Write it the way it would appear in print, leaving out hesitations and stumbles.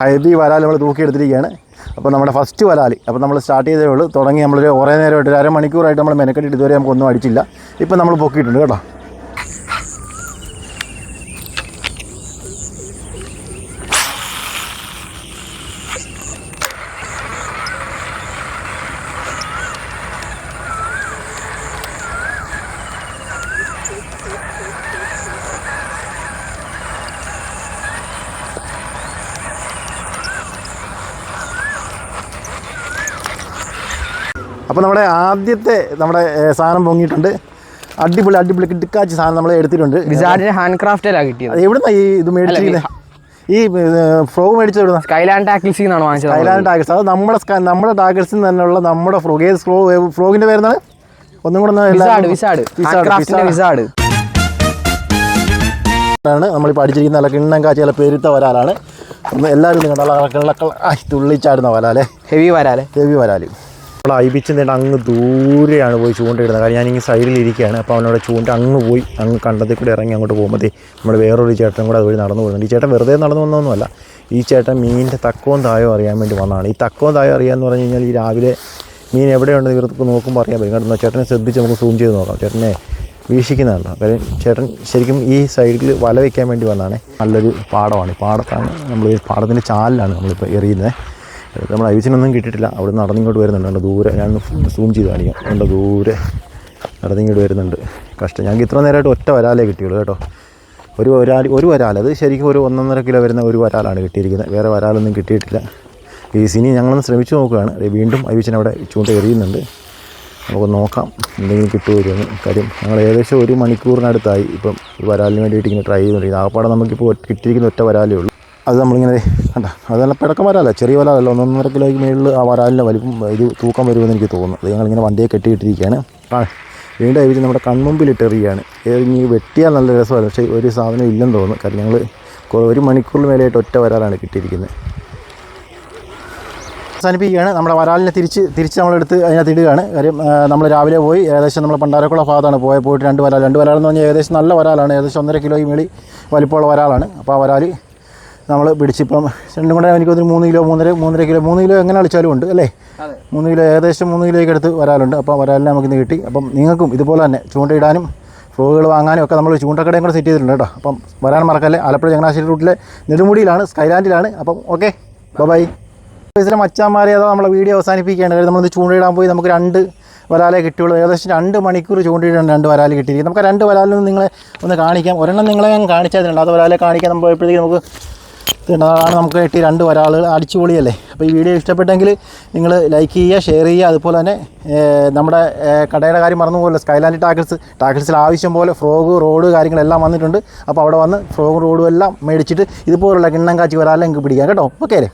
Heavy വരാൽ നമ്മൾ തൂക്കിയെടുത്തിരിക്കുകയാണ്. അപ്പോൾ നമ്മുടെ ഫസ്റ്റ് വരാൽ അപ്പോൾ നമ്മൾ സ്റ്റാർട്ട് ചെയ്തേ ഉള്ളൂ. തുടങ്ങി നമ്മളൊരു കുറേ നേരമായിട്ട് ഒരു അരമണിക്കൂറായിട്ട് നമ്മൾ മെനക്കെട്ടിട്ട് ഇതുവരെ നമുക്കൊന്നും അടിച്ചില്ല. ഇപ്പം നമ്മൾ പൊക്കിയിട്ടുണ്ട് കേട്ടോ. അപ്പോൾ നമ്മുടെ ആദ്യത്തെ നമ്മുടെ സാധനം പൊങ്ങിയിട്ടുണ്ട്. അടിപൊളി കിടക്കാച്ച സാധനം നമ്മൾ എടുത്തിട്ടുണ്ട്. വിസാർഡിന്റെ ഹാൻഡ് ക്രാഫ്റ്റിലാണ് കിട്ടിയത്. എവിടുന്നാ ഈ ഇത് മേടിച്ചിരിക്കുന്നത്? ഈ ഫ്രോഗ് മേടിച്ചത് എവിടുന്ന? സ്കൈലാൻഡ് ടാക്കിൾസിൽ നിന്നാണ് വാങ്ങിച്ചത്. സ്കൈലാൻഡ് ടാക്കിൾസ് അത് നമ്മുടെ ടാക്കിൾസിൽ തന്നെയുള്ള നമ്മുടെ ഫ്രോഗ്. ഏത് ഫ്രോഗിൻ്റെ പേരെന്താണ്? ഒന്നും കൂടെ ആണ് നമ്മളിപ്പോൾ അടിച്ചിരിക്കുന്ന നല്ല കിണ്ണം കാച്ചി നല്ല പെരുത്ത വരാലാണ്. എല്ലാവരും തുള്ളിച്ചാടുന്ന വരാലേ, ഹെവി വരാൽ. നമ്മൾ ഐബിച്ചിട്ട് അങ്ങ് ദൂരെയാണ് പോയി ചൂണ്ടയിടുന്നത്. കാരണം ഞാനിങ്ങനെ സൈഡിലിരിക്കുകയാണ്. അപ്പോൾ അവനോട് ചൂണ്ട അങ്ങ് കണ്ടത്തിൽ കൂടെ ഇറങ്ങി അങ്ങോട്ട് പോകുമ്പോഴത്തേ നമ്മൾ വേറൊരു ചേട്ടൻ കൂടെ അതുവഴി നടന്നു പോകുന്നുണ്ട്. ഈ ചേട്ടൻ വെറുതെ നടന്നു വന്നതൊന്നുമല്ല. ഈ ചേട്ടൻ മീനിൻ്റെ തക്കവും തായോ അറിയാൻ വേണ്ടി വന്നതാണ്. ഈ തക്കവും തായോ അറിയാമെന്ന് പറഞ്ഞു കഴിഞ്ഞാൽ ഈ രാവിലെ മീൻ എവിടെയുണ്ടെന്ന് ഇവർക്ക് നോക്കുമ്പോൾ അറിയാൻ പറ്റും. കാരണം ചേട്ടനെ ശ്രദ്ധിച്ച് നമുക്ക് സൂം ചെയ്ത് നോക്കാം. ചേട്ടനെ വീക്ഷിക്കുന്നതാണ്. കാര്യം ചേട്ടൻ ശരിക്കും ഈ സൈഡിൽ വല വയ്ക്കാൻ വേണ്ടി വന്നതാണ്. നല്ലൊരു പാടമാണ്. പാടത്താണ് നമ്മൾ പാടത്തിൻ്റെ ചാലിലാണ് നമ്മളിപ്പോൾ എറിയുന്നത്. നമ്മൾ ഐവിച്ചിനൊന്നും കിട്ടിയിട്ടില്ല. അവിടെ നിന്ന് നടന്നിങ്ങോട്ട് വരുന്നുണ്ട്. ദൂരെ ഞാൻ സൂം ചെയ്ത് കാണിക്കാം. അതുകൊണ്ട് ദൂരെ നടന്നിങ്ങോട്ട് വരുന്നുണ്ട്. കഷ്ടം. ഞങ്ങൾക്ക് ഇത്ര നേരമായിട്ട് ഒറ്റ വരാലേ കിട്ടിയുള്ളൂ കേട്ടോ. ഒരു വരാൽ അത് ശരിക്കും ഒരു 1.5 കിലോ വരുന്ന ഒരു വരാലാണ് കിട്ടിയിരിക്കുന്നത്. വേറെ വരാലൊന്നും കിട്ടിയിട്ടില്ല. ഈ സിനി ഞങ്ങളൊന്ന് ശ്രമിച്ചു നോക്കുകയാണ്. വീണ്ടും ഐവിച്ചിന് അവിടെ ചൂണ്ട എറിയുന്നുണ്ട്. നമുക്ക് നോക്കാം എന്തെങ്കിലും കിട്ടുമോ. കാര്യം ഞങ്ങൾ ഏകദേശം 1 മണിക്കൂറിനടുത്തായി ഇപ്പം ഈ വരാലിന് വേണ്ടിയിട്ട് ഇങ്ങനെ ട്രൈ ചെയ്തുകൊണ്ടിരിക്കുന്നത്. ആപ്പാടെ നമുക്കിപ്പോൾ കിട്ടിയിരിക്കുന്ന ഒറ്റ വരാലേ ഉള്ളൂ. അത് നമ്മളിങ്ങനെ കണ്ട അത് നല്ല പിടക്കം വരാല, ചെറിയ വരാലല്ല. 1.5 കിലോയ്ക്ക് മേളിൽ ആ വരാലിൻ്റെ വലിപ്പം ഇത് തൂക്കം വരുമെന്ന് എനിക്ക് തോന്നുന്നു. അത് ഞങ്ങളിങ്ങനെ വണ്ടിയെ കെട്ടിയിട്ടിരിക്കുകയാണ്. വീണ്ടും ഐവിച്ച് നമ്മുടെ കൺമുമ്പിലിട്ട് എറിയുകയാണ്. എറിഞ്ഞ് വെട്ടിയാൽ നല്ല രസമാണ്. പക്ഷേ ഒരു സാധനം ഇല്ലെന്ന് തോന്നുന്നു. കാരണം ഞങ്ങൾ 1 മണിക്കൂറിന് മേലെയായിട്ട് ഒറ്റ വരാലാണ് കിട്ടിയിരിക്കുന്നത്. അവസാനിപ്പിക്കുകയാണ്. നമ്മുടെ വരാലിനെ തിരിച്ച് നമ്മളെടുത്ത് അതിനകത്ത് ഇടുകയാണ്. കാര്യം നമ്മൾ രാവിലെ പോയി ഏകദേശം നമ്മൾ പണ്ടാരക്കുള ഭാഗത്താണ് പോയിട്ട് 2 വരാലെന്ന് പറഞ്ഞാൽ ഏകദേശം നല്ല വരാലാണ്. ഏകദേശം 1.5 കിലോയ്ക്ക് മേളിൽ വലിപ്പമുള്ള വരാലാണ്. അപ്പോൾ ആ വരാൽ നമ്മൾ പിടിച്ചിപ്പം രണ്ടും കൂടെ എനിക്ക് 3 കിലോ 3.5 കിലോ 3 കിലോ എങ്ങനെ കളിച്ചാലും ഉണ്ട് അല്ലേ? 3 കിലോ ഏകദേശം 3 കിലോയ്ക്ക് അടുത്ത് വരാലുണ്ട്. അപ്പോൾ വരാലിനെ നമുക്കിന്ന് കിട്ടി. അപ്പം നിങ്ങൾക്കും ഇതുപോലെ തന്നെ ചൂണ്ടയിടാനും ഫ്രോഗുകൾ വാങ്ങാനും ഒക്കെ നമ്മൾ ചൂണ്ടക്കടയും കൂടെ സെറ്റ് ചെയ്തിട്ടുണ്ട് കേട്ടോ. അപ്പം വരാൻ മറക്കല്ലേ. ആലപ്പുഴ ചങ്ങനാശ്ശേരി റൂട്ടിലെ നെടുമുടിയിലാണ്, സ്കൈലാൻഡിലാണ്. അപ്പം ഓക്കെ, ബൈ. ഇതിലെ മച്ചാന്മാരെ അതോ നമ്മളെ വീഡിയോ അവസാനിപ്പിക്കുകയാണ്. കാര്യം നമ്മളിത് ചൂണ്ടയിടാൻ പോയി നമുക്ക് 2 വരാലേ കിട്ടുള്ളൂ. ഏകദേശം 2 മണിക്കൂർ ചൂണ്ടയിടാൻ 2 വരാൽ കിട്ടിയിരിക്കും. നമുക്ക് 2 വരാലിൽ നിങ്ങളെ ഒന്ന് കാണിക്കാം. ഒരെണ്ണം നിങ്ങളെ ഞാൻ കാണിച്ചതിനുണ്ട്. അത് വരാലെ കാണിക്കാൻ നമ്മൾ പോയപ്പോഴത്തേക്ക് നമുക്ക് കിട്ടി 2 വരാളുകൾ. അടിച്ചുപൊളിയല്ലേ. അപ്പോൾ ഈ വീഡിയോ ഇഷ്ടപ്പെട്ടെങ്കിൽ നിങ്ങൾ ലൈക്ക് ചെയ്യുക, ഷെയർ ചെയ്യുക. അതുപോലെ തന്നെ നമ്മുടെ കടയുടെ കാര്യം മറന്നുപോകല്ലോ. സ്കൈലാൻഡ് ടാക്കിൾസിൽ ആവശ്യം പോലെ ഫ്രോഗ് റോഡ് കാര്യങ്ങളെല്ലാം വന്നിട്ടുണ്ട്. അപ്പോൾ അവിടെ വന്ന് ഫ്രോഗ് റോഡും എല്ലാം മേടിച്ചിട്ട് ഇതുപോലുള്ള കിണ്ണം കാച്ചി വരാലെങ്കിൽ പിടിക്കാം കേട്ടോ. ഓക്കെ അല്ലേ?